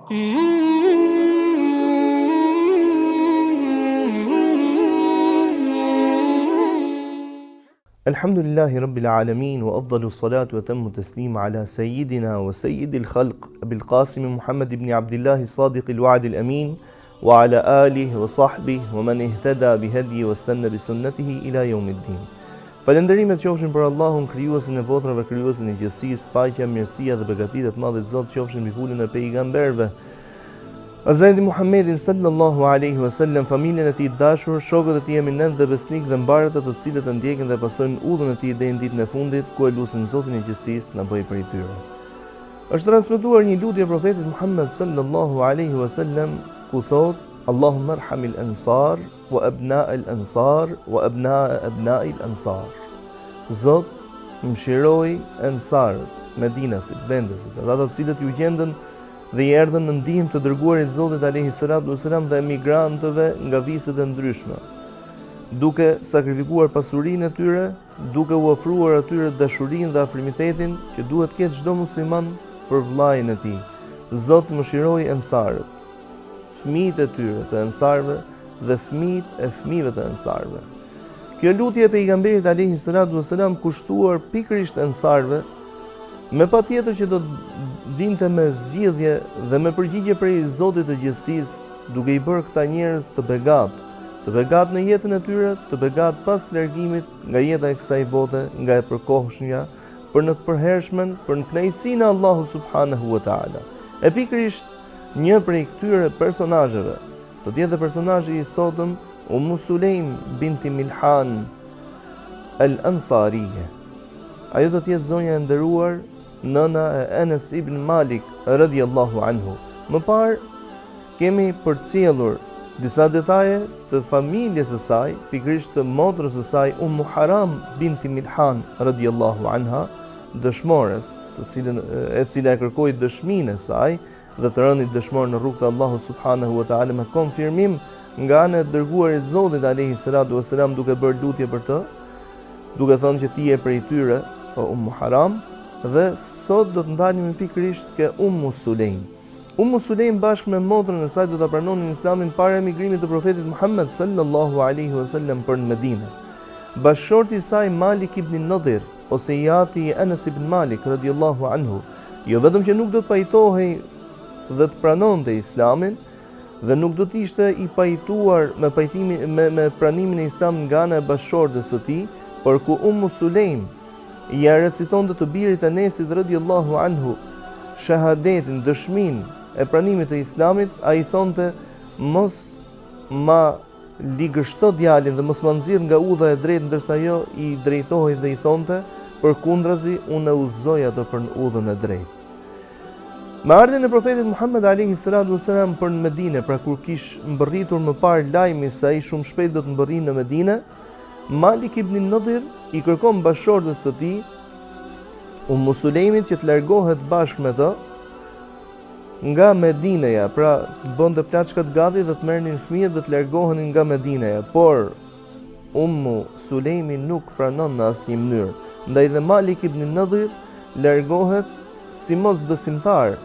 Alhamdulillahi Rabbil Alamin wa afdalu salatu wa tammu taslima ala sayyidina wa sayyidil khalq Abil Qasim Muhammad ibn Abdullah Sadiq al-Wa'd al-Amin wa ala alihi wa sahbihi wa man ihtada bihadihi wa istanna bi sunnatihi ila yawmiddin. Falënderimet qofshin për Allahun, krijuesin e botrave, krijuesin e gjithësisë, paqja, mirësia dhe begatitë të madhe të Zotit qofshin mbi fulën e pejgamberëve, Hazreti Muhammedin sallallahu alaihi wasallam, familjen e tij të dashur, shokët e tij eminent dhe besnik dhe mbarët të cilët e ndjekin dhe pasojnë udhën e tij deri në ditën e fundit, ku e lutim Zotin e gjithësisë na bëj prej tyre. Është transmetuar një lutje profetit Muhammed sallallahu alaihi wasallam ku thot: Allahumma arhamil ansar wa abna al ansar wa abna abna'i al ansar. Zot, mëshiroj ansarët, medinasit, vendesit, ata të cilët ju gjendën dhe i erdhën në ndihmë të dërguarit Zotit alayhi salatu wasalam dhe emigrantëve nga viset e ndryshme, duke sakrifikuar pasurinë e tyre, duke u ofruar atyre dashurinë dhe afrimitetin që duhet ketë çdo musliman për vllajën e tij. Zot, mëshiroj ansarët, fëmijët e tyre të ansarëve dhe fëmijët e fëmijëve të ansarëve. Kjo lutje e pejgamberit alayhi salatu wasalam kushtuar pikërisht ansarëve, me patjetër që do të vinte me zgjidhje dhe me përgjigje prej Zotit të gjithësisë, duke i bërë këta njerëz të begat në jetën e tyre, të begat pas largimit nga jeta e kësaj bote, nga e përkohshmja, për në të përhershmen, për në kënaqësinë e Allahut subhanahu wa taala. E pikërisht një prej këtyre personazheve do të jetë personazhi i sotëm, Sulejm binti Milhan al-Ansariye. Ajo do të jetë zonja e nderuar, nëna e Enes ibn Malik radhiyallahu anhu. Më parë kemi përcjellur disa detaje të familjes së saj, pikërisht të motrës së saj Haram binti Milhan radhiyallahu anha, dëshmores, e cila e kërkoi dëshminë e saj dhe të rëndit dëshmor në rrugt të Allahut subhanahu wa taala me konfirmim nga ana e dërguarit Zotit alayhi salatu wasalam, duke bërë lutje për të, duke thënë që ti je prej tyre, o Haram. Dhe sot do të ndalemi pikërisht ke Sulejm. Sulejm bashkë me motrën e saj do ta pranonin Islamin para emigrimit të profetit Muhammed sallallahu alaihi wasallam për në Medinë. Bashkëshorti i saj Malik ibn Nadir, ose i ati i Enes ibn Malik radhiyallahu anhu, jo vetëm që nuk do të pajtohej dhe të pranonte Islamin, dhe nuk do të ishte i pajtuar me pranimin e Islamit nga ana e bashkëshortes së tij, por ku Sulejm ja recitonte të birit Enesit radhiyallahu anhu shahadetin, dëshmin e pranimit të Islamit, ai thonte: mos ma ligështo djalin dhe mos ma nxirr nga udha e drejtë, ndërsa ajo i drejtohej dhe i thonte: përkundrazi, unë e udhëzoj ato për në udhën e drejtë. Me ardhen e profetit Muhammed alayhi salatu wasalam për në Medinë, pra kur kish mbërritur më parë lajmi se ai shumë shpejt do të mbërrijë në Medinë, Malik ibn Nadir i kërkon bashkëshortes së tij, Sulejmit, që të largohet bashkë me të nga Medineja, pra të bënte plaçkat gati dhe të merrnin fëmijët dhe të largohenin nga Medineja, por Sulejmi nuk pranon në asnjë mënyrë. Ndaj dhe Malik ibn Nadir largohet si mosbesimtar,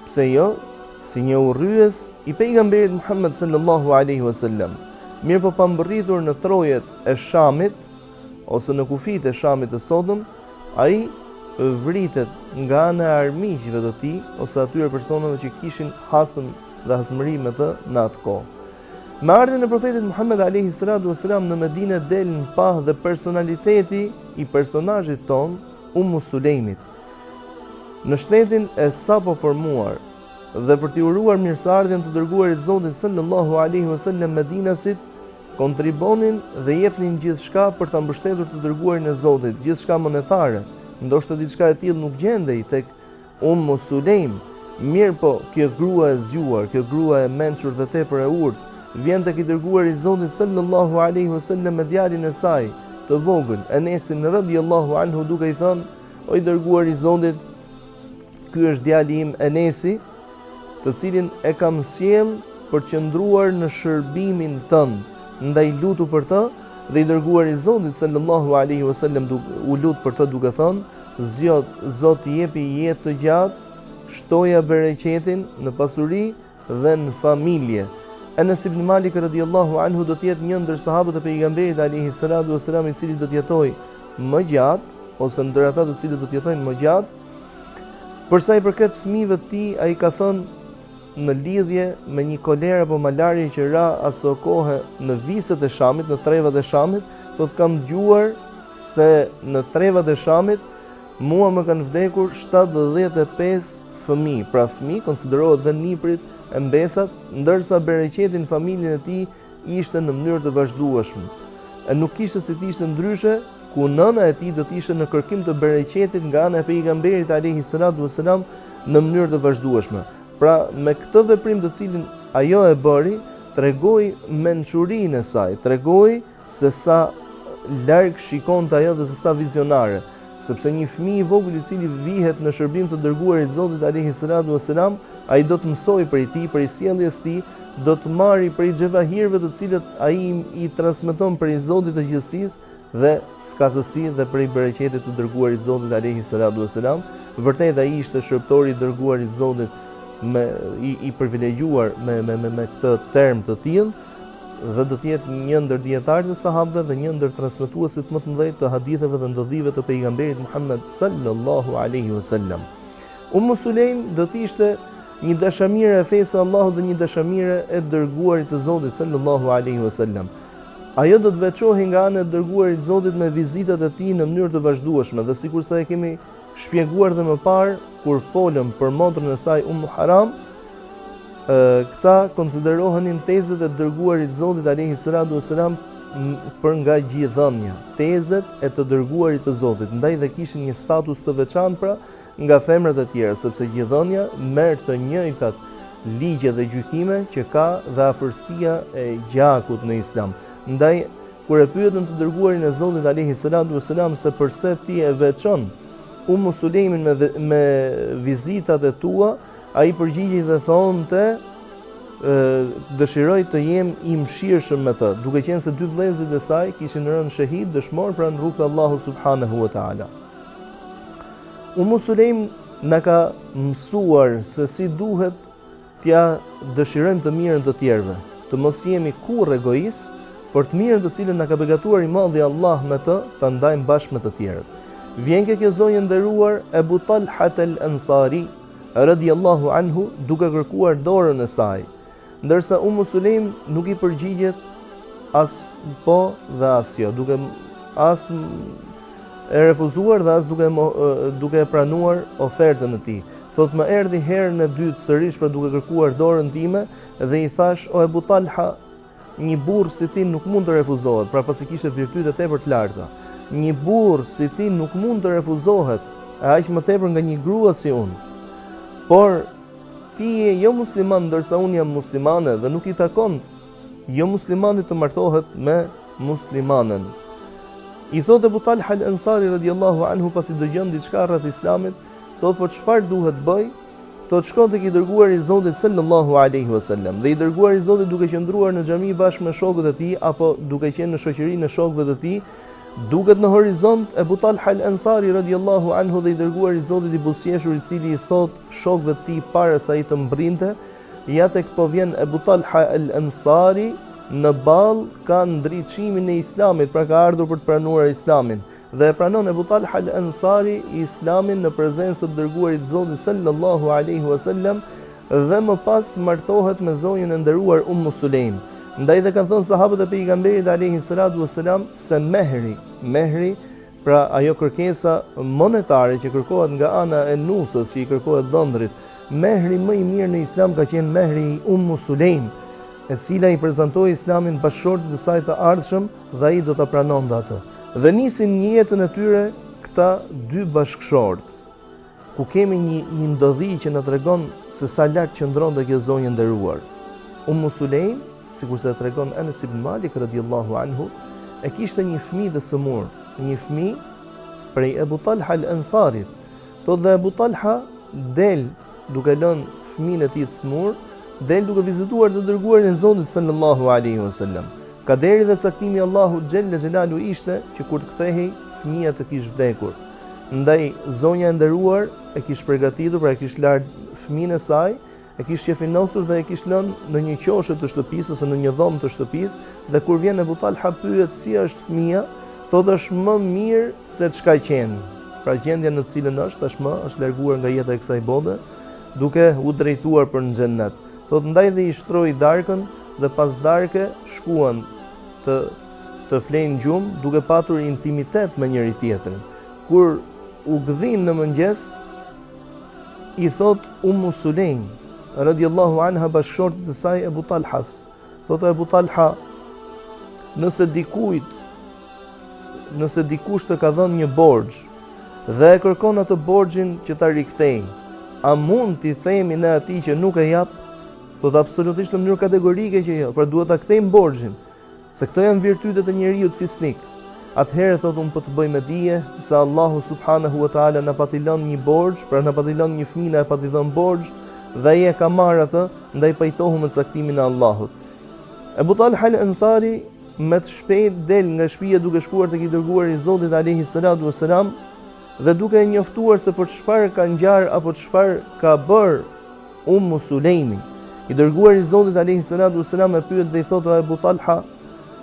pse jo, si një urryes i pejgamberit Muhammed sallallahu alaihi wasallam. Mirë po pa mbërritur në trojet e Shamit, ose në kufit e Shamit të sotëm, ai vritet nga ana e armiqve të tij, ose atyre personave që kishin hasën dhe hasmëri me të në atë kohë. Me ardhen e profetit Muhammed alayhi salatu wasalam në Medinë del në pah dhe personaliteti i personazhit ton, Sulejmit. Në shtetin e sapo formuar dhe për t'i uruar mirëseardhjen të dërguarit Zotit sallallahu alaihi wasallam Medinasit, kontribonin dhe jepnin gjithçka për ta mbështetur të dërguarin e Zotit, gjithçka monetare. Ndoshta diçka e tillë nuk gjendej tek Sulejm, mirë po kjo grua e zgjuar, kjo grua e mençur dhe tepër e urtë, vjen tek i dërguari i Zotit sallallahu alaihi wasallam me djalin e saj të vogël, Enesin radhiyallahu anhu, duke i thënë: o i dërguari i Zotit, ky është djali im Enesi, të cilin e kam sjell për të qëndruar në shërbimin tënd. Ndaj lutu për të, dhe i dërguari i Zotit sallallahu alaihi wasallam u lut për të duke thënë: Zot i jepi jetë të gjatë shtoja bereqetin në pasuri dhe në familje. Enes ibn Malik radhiyallahu anhu do të jetë një ndër sahabët e pejgamberit alayhi salatu wasalam i cili do të jetojë më gjatë, ose ndër ata të cilët do të jetojnë më gjatë. Për sa i përket fëmijëve të tij, ai ka thënë në lidhje me një kolerë apo malarie që ra aso kohë në viset e Shamit, në trevat e Shamit, thotë kam dëgjuar se në trevat e Shamit mua më kanë vdekur 75 fëmijë. Pra fëmijë konsiderohet dhe niprit e mbesat, ndërsa bereqeti në familjen e tij ishte në mënyrë të vazhdueshme. E nuk kishte si të ishte ndryshe, ku nëna e tij do të ishte në kërkim të bereqetit nga ana e pejgamberit alayhi salatu wasalam në mënyrë të vazhdueshme. Pra me këtë veprim të cilin ajo e bëri, tregoi mençurinë e saj, tregoi se sa larg shikonte ajo dhe se sa vizionare, sepse një fëmijë i vogël i cili vihet në shërbim të dërguarit Zotit alayhi salatu wasalam, ai do të mësoj prej tij, prej sjelljes së tij, do të marrë prej xhevahirëve të cilët ai i transmeton prej Zotit të gjithësisë dhe skazësi dhe prej bereqetit të dërguarit Zotit alayhi salatu wasalam. Vërtet ai ishte shërbëtori i dërguarit Zotit i privilegjuar me këtë term të tillë dhe do të jetë një ndër dietarët e sahabëve dhe një ndër transmetuesit më të mëdhenj të haditheve dhe ndodhive të pejgamberit Muhammed sallallahu alaihi wasallam. Sulejm do të ishte një dashamire e fesë së Allahut dhe një dashamire e dërguarit të Zotit sallallahu alaihi wasallam. Ajo do të veçohej nga ana e dërguarit të Zotit me vizitat e tij në mënyrë të vazhdueshme dhe sikurse e kemi shpjeguar dhe më parë kur folëm për motrën e saj Haram, këta konsiderohenin tezet e dërguarit të Zotit alayhi salatu wasalam për nga gjithëdhënia, tezet e të dërguarit të Zotit, ndaj dhe kishin një status të veçantë pra nga femrat e tjera, sepse gjithëdhënia merr të njëjtat ligje dhe gjykime që ka dhe afërsia e gjakut në Islam. Ndaj kur e pyetën të dërguarin e Zotit alayhi salatu wasalam se pse ti e veçon Sulejmin me vizitat e tua, ai përgjigjej dhe thonte dëshiroj të jem i mëshirshëm me të, duke qenë se dy vëllezërit e saj kishin rënë shahid dëshmor pranë rrugës së Allahut subhanahu wa taala. Sulejm na ka mësuar se si duhet t'ja dëshirojmë të mirën të tjerëve, të mos jemi kurrë egoist, por të mirën të cilën na ka begatuar i Madhi Allah me të, ta ndajmë bashkë me të tjerët. Vjen kjo zonjë nderuar Ebu Talha al-Ansari radhiyallahu anhu duke kërkuar dorën e saj, ndërsa Sulejm nuk i përgjigjet as po dhe as jo, duke as e refuzuar dhe as duke pranuar ofertën e tij. Thot më erdhi herën e dytë sërish për duke kërkuar dorën time dhe i thash o Ebu Talha, një burr si ti nuk mund të refuzohet, pra pasi kishte virtyte tepër të larta. Një burr si ti nuk mund të refuzohet, aq më tepër nga një grua si unë. Por ti je jo musliman ndërsa unë jam muslimane dhe nuk i takon jo muslimanit të martohet me muslimanen. I thot Ebu Talha al-Ansari radhiyallahu anhu pasi dëgjon diçka rreth Islamit, thot po çfarë duhet bëj? Thot shkon tek i dërguari i Zotit sallallahu alaihi wasallam dhe i dërguari i Zotit duke qëndruar në xhami bashkë me shokët e tij apo duke qenë në shoqërinë e shokëve të tij, duket në horizont Ebu Talha al-Ansari radhiyallahu anhu dhe i dërguari i Zotit i buzëqeshur i cili i thot shokëve të tij para se ai të mbrinte, ja tek po vjen Ebu Talha al-Ansari në ball ka ndriçimin e Islamit, pra ka ardhur për të pranuar Islamin. Dhe e pranon Ebu Talha al-Ansari Islamin në prezencë të dërguarit të Zotit sallallahu alaihi wasallam dhe më pas martohet me zonjën e nderuar Sulejm. Ndaj dhe kanë thënë sahabët e pejgamberit alayhi salatu wasalam se mehri, pra ajo kërkesa monetare që kërkohet nga ana e nusës, që i kërkohet dhëndrit, mehri më i mirë në Islam ka qenë mehri i Sulejm, e cila i prezantoi Islamin bashkëshortit të saj të ardhshëm dhe ai do ta pranonte atë. Dhe nisin një jetën e tyre këta dy bashkëshortë, ku kemi një ndodhi që na tregon se sa lart qëndronte kjo zonjë nderuar. Sulejm, sikurse e tregon Enes ibn Malik radhiyallahu anhu, e kishte një fëmijë të sëmur, një fëmijë prej Ebu Talha al-Ansarit. Thot dhe Ebu Talha del duke lënë fëmijën e tij të sëmur, del duke vizituar të dërguarin e Zotit sallallahu alaihi wasallam. Kaderi dhe caktimi Allahu xhella xhelalu ishte që kur të kthehej fëmia të kishte vdekur. Ndaj zonja e nderuar e kish përgatitur, pra e kish larë fëmijën e saj, e kish qefinosur dhe e kish lënë në një qoshe të shtëpisë ose në një dhomë të shtëpisë, dhe kur vjen Ebu Talha pyet si është fëmia, thotë është më mirë se çka qenë. Pra gjendja në të cilën është tashmë është larguar nga jeta e kësaj bote, duke u drejtuar për në xhennet. Thotë ndaj dhe i shtroi darkën dhe pas darke shkuan të flejnë gjumë duke patur intimitet me njëri tjetrin. Kur u gdhin në mëngjes, i thot Ummu Sulejm radiallahu anha bashkëshortit të saj Ebu Talhas. Thotë Ebu Talha, nëse dikush të ka dhënë një borxh dhe e kërkon atë borxhin që ta rikthej, a mund t'i themi ne atij që nuk e jap? Thotë absolutisht në mënyrë kategorike që jo, por duhet ta kthejmë borxhin, se këto janë virtytet e njeriu fisnik. Atëherë thotë unë po të bëj me dije se Allahu subhanahu wa taala na pati lënë një borxh, pra na pati lënë një fëmijë, na pati dhënë borxh dhe ai e ka marrë atë, ndaj pajtohu me caktimin e Allahut. Ebu Talha al-Ansari me të shpejt del nga shtëpia duke shkuar tek i dërguari i Zotit alayhi salatu wassalam dhe duke e njoftuar se për çfarë ka ngjarë apo çfarë ka bër Ummu Sulejmi. I dërguari i Zotit alayhi salatu wassalam e pyet dhe i thotë Ebu Talha,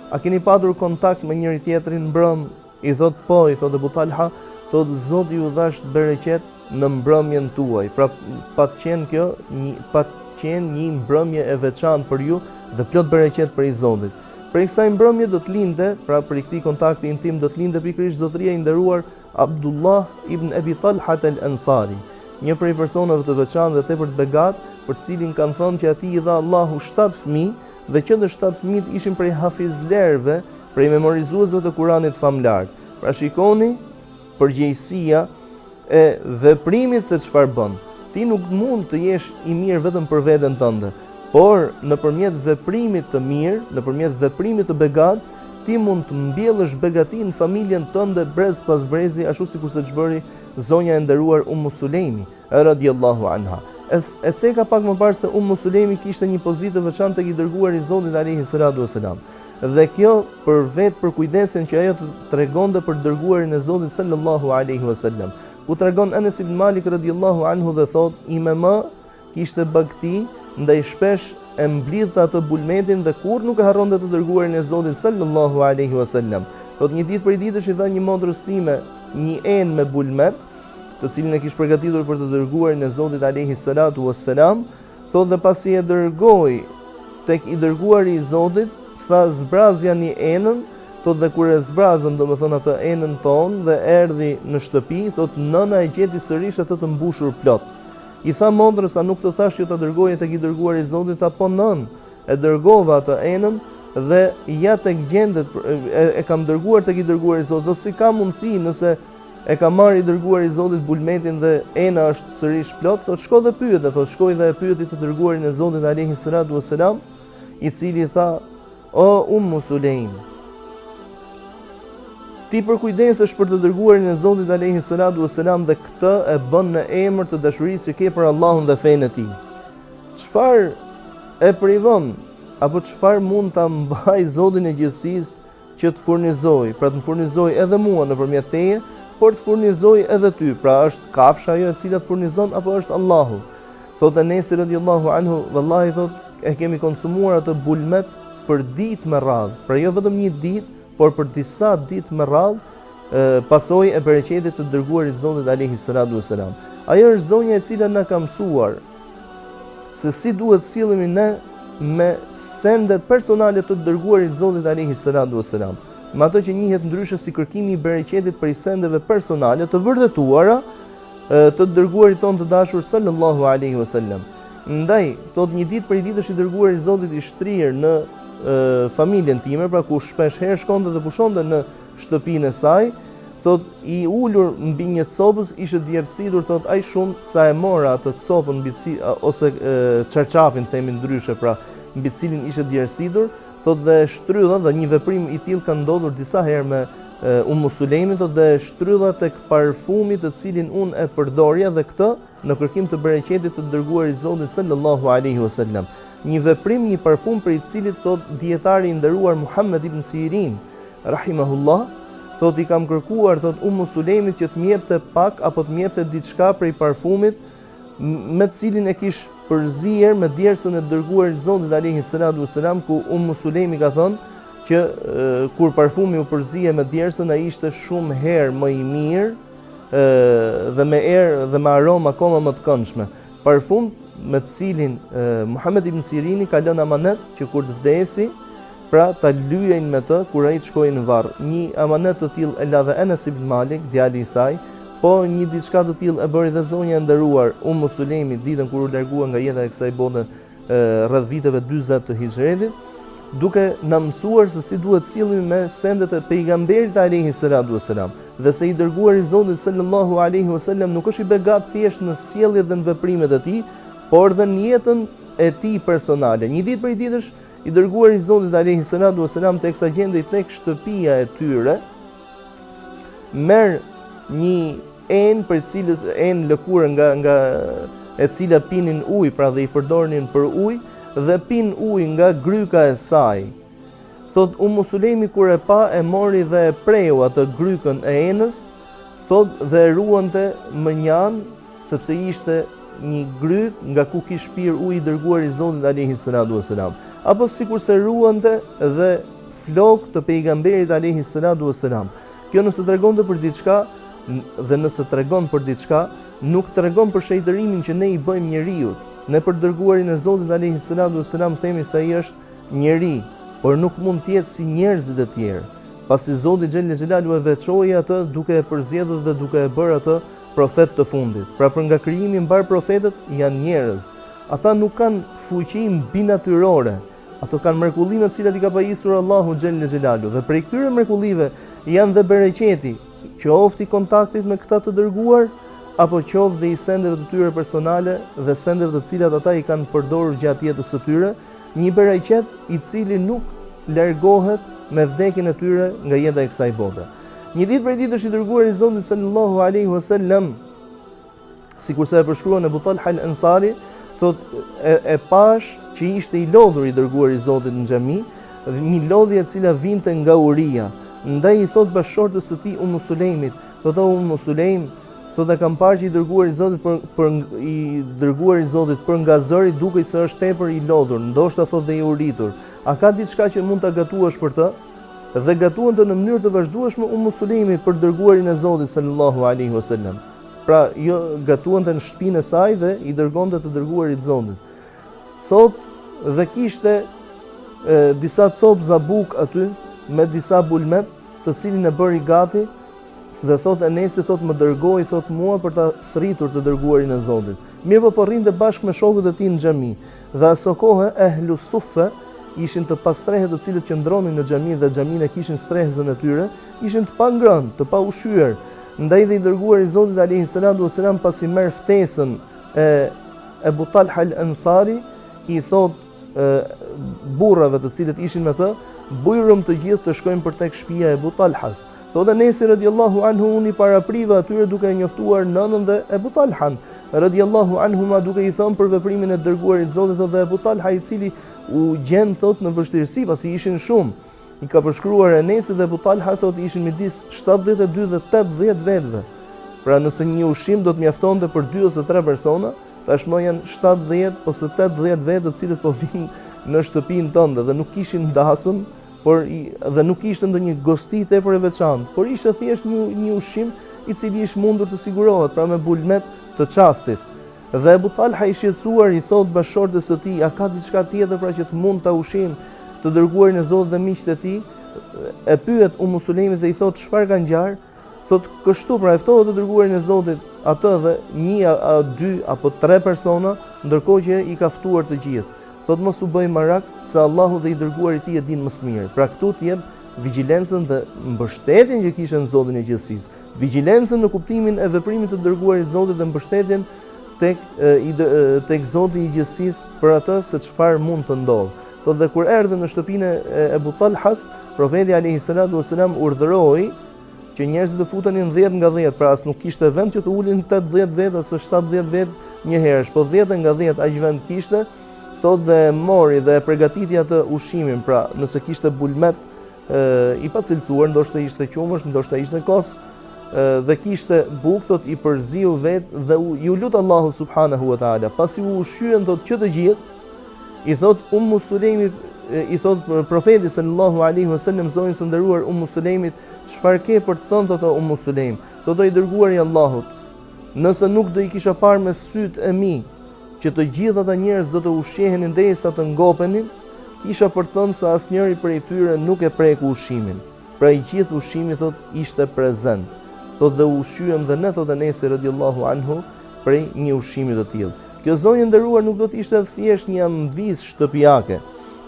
a keni patur kontakt me njëri tjetrin mbrëm? I thot po, i thot Ebu Talha, thot Zoti ju dhash bereqet në mbrëmjen tuaj. Pra pat qenë një mbrëmje e veçantë për ju dhe plot bereqet për i Zotit. Për kësaj mbrëmje do të linde, pra për këtij kontakti intim do të linde pikërisht zotëria i nderuar Abdullah ibn Abi Talha al-Ansari, një prej personave të veçantë dhe tepër të begat, për cilin kanë thënë që atij i dha Allahu 7 fëmijë, dhe që në 7 fëmijët ishin prej hafizlerëve, prej memorizuesve të Kuranit famlar. Pra shikoni përgjegjësia e veprimit se çfarë bën. Ti nuk mund të jesh i mirë vetëm për veten tënde, por nëpërmjet veprimit të mirë, nëpërmjet veprimit të begat, ti mund të mbjellësh begatin në familjen tënde brez pas brezi, ashtu sikur se ç'bëri zonja e nderuar Ummu Sulejmi radhiyallahu anha. E ceka pak më parë se Ummu Sulejmi kishte një pozitë të veçantë tek i dërguari i Zotit alayhi salatu wassalam. Dhe kjo për kujdesin që ajo të tregonte për dërguarin e Zotit sallallahu alaihi wasallam. Ku tregon Anas ibn Malik radhiyallahu anhu dhe thot, imema kishte bagti, ndaj shpesh e mblidhte atë bulmetin dhe kur nuk e harronte të dërguarin e Zotit sallallahu alaihi wasallam. Thot një ditë prej ditësh i dha një motrës time një enë me bulmet, të cilin e kishte përgatitur për të dërguarin e Zotit alayhi salatu wassalam. Thotë dhe pasi e dërgoi tek i dërguari i Zotit, tha zbrazja një enën, thotë dhe kur e zbrazën, domethënë atë enën tonë dhe erdhi në shtëpi, thotë nëna e gjeti sërish atë të mbushur plot. I tha motrës, a nuk të thash që ta dërgoje tek i dërguari i Zotit? Tha po nën, e dërgova atë enën dhe ja tek gjendet e kam dërguar tek i dërguari i Zotit. Do si ka mundësi nëse e ka marrë i dërguari i Zotit bulmetin dhe ena është sërish plot? Thotë shko dhe pyet, thotë shkoi dhe e pyeti të dërguarin e Zotit alayhi salatu wassalam, i cili tha, o Ummu Sulejm, ti përkujdesesh për të dërguarin e Zotit alayhi salatu wassalam dhe këtë e bën në emër të dashurisë që ke për Allahun dhe fenë e tij. Çfarë e privon apo çfarë mund ta mbaj Zotin e gjithësisë që të furnizoj, pra të më furnizoj edhe mua nëpërmjet teje, por të furnizoj edhe ty, pra është kafsha ajo e cila të furnizon apo është Allahu? Thotë Enes radhiyallahu anhu, vallahi thotë e kemi konsumuar atë bulmet për ditë me radhë, pra jo vetëm një ditë, por për disa ditë me radhë, pasojë e bereqetit të dërguarit Zotit alayhi salatu wassalam. Ajo është zonja e cila na ka mësuar se si duhet sillemi ne me sendet personale të dërguarit Zotit alayhi salatu wassalam. Me ato që njihet ndryshe si kërkimi i bereqetit për sendeve personale të vërtetuara të dërguarit ton të dashur sallallahu alaihi wasallam. Ndaj, thot një ditë prej ditësh i dërguari i Zotit i shtrirë në familjen time, pra ku shpesh herë shkonte dhe pushonte në shtëpinë e saj, thot i ulur mbi një copës ishte djersitur, thot aq shumë sa e mora atë copën ose çarçafin themi ndryshe, pra mbi cilin ishte djersitur, thot dhe shtrydha, dhe një veprim i tillë ka ndodhur disa herë me Ummu Sulejmin, thot dhe shtrydha tek parfumi të cilin unë e përdorja dhe këtë në kërkim të bereqetit të dërguarit Zotit sallallahu alaihi wasallam. Një veprim, një parfum për i cilit thot dietari i nderuar Muhammed ibn Sirin rahimahullah thot i kam kërkuar thot Sulemit që të m'jepte pak apo të m'jepte diçka prej parfumit me të cilin e kish përzier me djersën e dërguarit Zotit alayhi salatu wasalam, ku Sulemi ka thënë që kur parfumi u përzie me djersën ai ishte shumë herë më i mirë dhe me erë dhe me aromë akoma më të këndshme. Parfum me të cilin Muhammed ibn Sirini ka lënë amanet që kur të vdesi, pra ta lyejnë me të kur ai të shkojë në varr. Një amanet të tillë e la dhe Enes ibn Malik, djali i saj, po një diçka të tillë e bëri dhe zonja e nderuar Sulemi ditën kur u largua nga jeta e kësaj bote rreth viteve 40 të Hijretit, duke na mësuar se si duhet sillemi me sendet e pejgamberit alayhi salatu wasalam, dhe se i dërguari i Zotit sallallahu alaihi wasallam nuk është i begat thjesht në sjelljet dhe në veprimet e tij, por dhe në jetën e tij personale. Një ditë prej ditësh i dërguari i Zotit alayhi salatu wasalam teksa gjendej tek shtëpia e tyre, merr një enë për cilës enë lëkurë nga e cila pinin ujë, pra dhe i përdornin për ujë, dhe pin ujë nga gryka e saj. Thot Sulemi kur e pa e mori dhe e preu atë grykën e enës, thot dhe e ruante më njan, sepse ishte një gryk nga ku kish pirë ujë i dërguari i Zotit alayhi salatu wasalam. Apo sikur se ruante dhe flok të pejgamberit alayhi salatu wasalam. Kjo nëse tregonte për diçka dhe nëse tregon për diçka, nuk tregon për shejtërimin që ne i bëjmë njeriut. Ne për dërguarin e Zotit alayhi salatu wasalam themi se ai është njeri, por nuk mund të jetë si njerëzit e tjerë. Pasi Zoti xhel xhelalu e veçoi atë duke e përzgjedhur dhe duke e bërë atë profet të fundit. Pra për nga krijimi mbar profetët janë njerëz. Ata nuk kanë fuqi mbinatyrore. Ato kanë mrekullimet të cilat i ka pajisur Allahu xhel xhelalu, dhe prej këtyre mrekullive janë dhe bereqeti, qoftë i kontaktit me këta të dërguar, apo qoftë dhe i sendeve të tyre personale dhe sendeve të cilat ata i kanë përdorur gjatë jetës së tyre, një bereqet i cili nuk largohet me vdekjen e tyre nga jeta e kësaj bote. Një ditë prej ditësh i dërguari i Zotit sallallahu alaihi wasallam, sikurse e përshkruan Abu Talha al-Ansari, thot e pash që ishte i lodhur i dërguari i Zotit në xhami, një lodhje e cila vinte nga uria. Ndaj i thot bashkëshortës së tij Sulemit, thot Sulejm, thot e kam parë që i dërguari i Zotit për nga zëri duke se është tepër i lodhur, ndoshta thot dhe i uritur. A ka diçka që mund ta gatuash për të? Dhe gatuante në mënyrë të vazhdueshme Sulejmi për dërguarin e Zotit sallallahu alaihi wasallam. Pra jo gatuante në shtëpinë e saj dhe i dërgonte të dërguarit Zotit. Thot dhe kishte disa copë zabuk aty me disa bulmet, të cilin e bëri gati, dhe thot Enesi thot më dërgoi thot mua për ta thritur të dërguarin e Zotit. Mirë po rrinte bashkë me shokët e tij në xhami, dhe aso kohë ehlu suffe ishin të pastrehët të cilët qëndronin në xhami dhe xhamin e kishin strehzën e tyre, ishin të pangrënë, të pa ushqyer. Ndaj dhe i dërguari i Zotit alayhi salatu wasalam pasi merr ftesën e Abu Talha al-Ansari, i thot burrave të cilët ishin me të, bujrëm të gjithë të shkojnë për tek shtëpia e Abu Talhas. Thot Enesi radiallahu anhu, unë i parapriva atyre duke njoftuar nënën dhe Abu Talhan radiallahu anhuma, duke i thënë për veprimin e dërguarit Zotit, dhe Abu Talha i cili u gjen thot në vështirësi pasi ishin shumë. I ka përshkruar Enesi dhe Abu Talha thot ishin midis 72 dhe 80 vetëve. Pra nëse një ushqim do të mjaftonte për 2 ose 3 persona, tashmë janë 70 ose 80 vetë të cilët po vinë në shtëpinë tënde dhe nuk kishin dasëm, dhe nuk ishte ndonjë gosti tepër e veçantë, por ishte thjesht një ushqim i cili ishte mundur të sigurohet, pra me bulmet të çastit. Dhe Abu Talha i shqetësuar i thot bashkëshortes së tij, a ka diçka tjetër pra që të mund ta ushqim të dërguarin e Zotit dhe miqtë e tij? E pyet Sulemit dhe i thot çfarë ka ngjar? Thot kështu, pra e ftohet të dërguarin e Zotit atë dhe 1, 2 apo 3 persona, ndërkohë që i ka ftuar të gjithë. Thot mos u bëj marak, se Allahu dhe i dërguari i tij e din më së miri. Pra këtu të jep vigjilencën dhe mbështetjen që kishte në Zotin e gjithësisë. Vigjilencën në kuptimin e veprimit të dërguarit të Zotit dhe mbështetjen tek Zoti i gjithësisë për atë se çfarë mund të ndodhë. Thot dhe kur erdhi në shtëpinë e Abu Talhas, profeti alayhi salatu wasalam urdhëroi që njerëzit të futenin 10 nga 10, pra as nuk kishte vend që të ulin 80 vetë ose 70 vetë një herësh, po 10 nga 10 aq vend kishte. Thot dhe mori dhe përgatiti atë ushqimin, pra nëse kishte bulmet i pacilësuar, ndoshta ishte qumësh, ndoshta ishte kos, dhe kishte bukë, thot, i përziu vetë dhe ju lut Allahu subhanahu wa taala. Pasi u ushqyen, thot, që të gjithë, i thot Sulejmit, i thot profeti sallallahu alaihi wasallam zonjës së nderuar Sulejmit, çfarë ke për të thënë, thot Sulejm? Thot, i dërguari i Allahut, nëse nuk do i kisha parë me sytë e mi që të gjithë ata njerëz do të ushqehenin derisa të ngopenin, kisha për të thënë se asnjëri prej tyre nuk e preku ushqimin. Pra i gjithë ushqimi, thot, ishte prezent. Thot, dhe ushqyem dhe ne, thot, Enesi radhiyallahu anhu, prej një ushqimi të tillë. Kjo zonjë nderuar nuk do të ishte thjesht një amviz shtëpiake,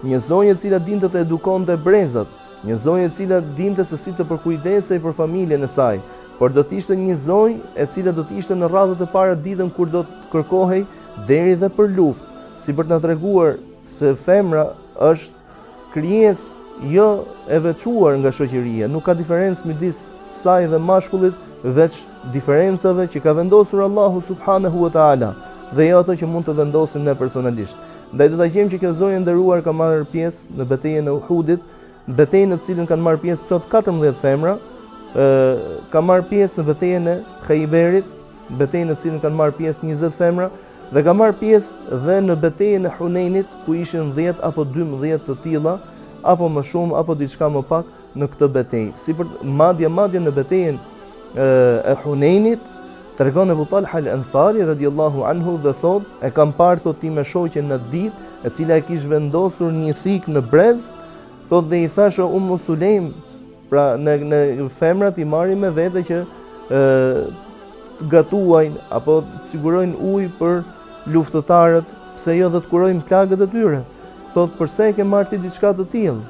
një zonjë e cila dinte të edukonte brezat, një zonjë e cila dinte se si të përkujdesej për familjen e saj, por do të ishte një zonjë e cila do të ishte në radhët e para ditën kur do të kërkohej deri dhe për luftë, si për të na treguar se femra është krijesë jo e veçuar nga shoqëria, nuk ka diferencë midis saj dhe mashkullit, veç diferencave që ka vendosur Allahu subhanahu wa taala, dhe jo ato që mund të vendosim ne personalisht. Ndaj do ta gjejmë që kjo zonjë nderuar ka marrë pjesë në betejën e Uhudit, betejën në të cilën kanë marrë pjesë plot 14 femra, ka marrë pjesë në betejën e Khayberit, betejën në të cilën kanë marrë pjesë 20 femra, dhe ka marrë pjesë dhe në betejën e Hunenit, ku ishin 10 apo 12 të tilla, apo më shumë apo diçka më pak në këtë betejë. Si për madje në betejën e Hunenit, tregon Abu Talha al-Ansari radhiyallahu anhu dhe thot, e kam parë, thot, ti me shoqen në ditë, e cila e kish vendosur një thik në brez, thot, dhe i thash Sulejm, pra në femrat i marrin me vete që gatuajnë apo të sigurojnë ujë për luftëtarët, pse jo dhe të kurojnë plagët e tyre. Thot, përse e ke marrë ti diçka të tillë?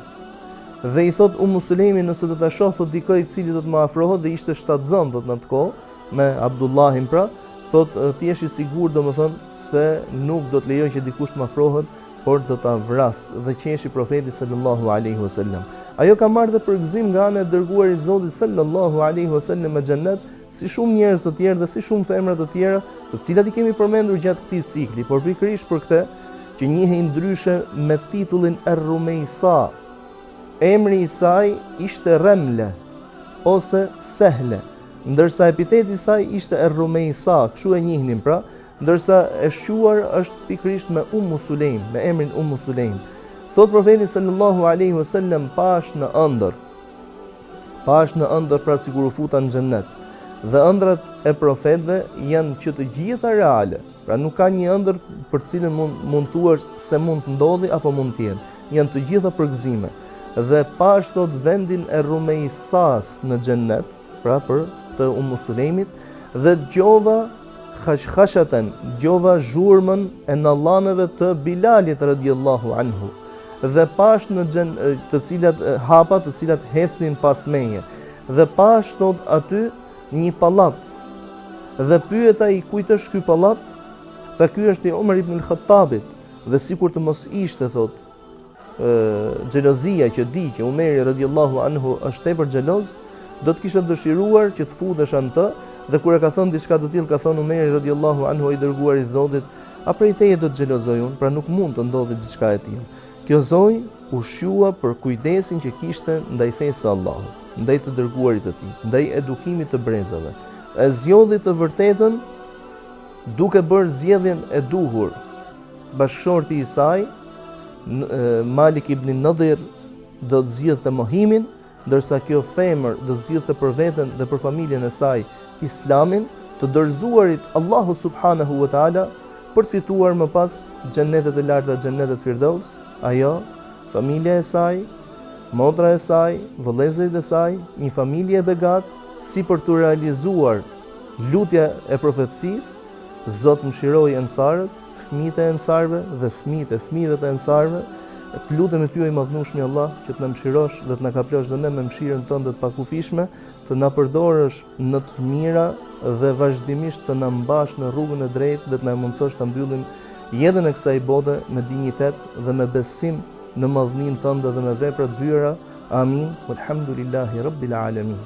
Dhe i thot Sulejmi, nëse do ta shoh, thot, dikoj i cili do të më afrohet, dhe ishte shtatzën, thot, në atë kohë, me Abdullahin, pra, thot, ti jesh i sigurt, domethënë, se nuk do të lejoj që dikush të më afrohet, por do ta vras, dhe qeshi profeti sallallahu alaihi wasallam. Ajo ka marrë dhe përgëzim nga ana e dërguarit Zotit sallallahu alaihi wasallam në xhennet, si shumë njerëz të tjerë dhe si shumë femra të tjera, të cilat i kemi përmendur gjatë këtij cikli, por pikërisht për këtë që njihej ndryshe me titullin Er-Rumeisa. Emri i saj ishte Remle ose Sehle, ndërsa epiteti i saj ishte Er-Rumeisa, kështu e njihnin, pra, ndërsa e shquar është pikërisht me Sulejm, me emrin Sulejm. Thot profeti sallallahu alaihi wasallam, pash në ëndër, pra, sikur u futa në xhennet. Dhe ëndrat e profetëve janë që të gjitha reale, pra nuk ka një ëndër për të cilën mund thuash se mund të ndodhi apo mund të jetë. Janë të gjitha përgëzime. Dhe pash, thot, vendin e Rumeisas në xhennet, pra për të Sulejmit, dhe dëgjova khashkhashatan, dëgjova zhurmën e nallaneve të Bilalit radhiyallahu anhu, dhe pash në të cilat hapa, të cilat hecnin pas meje, dhe pash, thot, aty një pallat, dhe pyeta i kujt është ky pallat? Tha, ky është i Umar ibn al-Khattabit, dhe sikur të mos ishte, thot, xhelozia që di që Umeri radhiyallahu anhu është tepër xheloz, do të kisha dëshiruar që të futesh anë të, dhe kur e ka thënë diçka të tillë, ka thënë Umeri radhiyallahu anhu, i dërguari i Zotit, a prej teje do të xhelozoj unë, pra nuk mund të ndodhi diçka e tillë. Kjo zonjë u shqua për kujdesin që kishte ndaj fesë së Allahut, ndaj të dërguarit të tij, ndaj edukimit të brezave. E zgjodhi të vërtetën duke bërë zgjedhjen e duhur. Bashkëshorti i saj, Malik ibn Nadir, do të zgjidhte mohimin, ndërsa kjo femër do të zgjidhte për veten dhe për familjen e saj Islamin, të dorëzuarit Allahu subhanahu wa taala, për të fituar më pas xhennetet e larta, xhennetet Firdaus, ajo, familja e saj, motra e saj, vëllezërit e saj, një familje e begat, si për të realizuar lutja e profetësisë, Zot mëshiroj ensarët, fëmijët e ensarëve dhe fëmijët e fëmijëve të ensarëve. Të lutem e ty, o i madhnueshmi Allah, që të na mëshirosh dhe të na kaplosh dhe ne me mëshirën tënde të pakufishme, të na përdorësh në të mira dhe vazhdimisht të na mbash në rrugën e drejtë dhe të na mundësosh të mbyllim jetën e kësaj bote me dinjitet dhe me besim në madhninë tënde dhe me vepra të vëra. Amin. Walhamdulillahi rabbil alamin.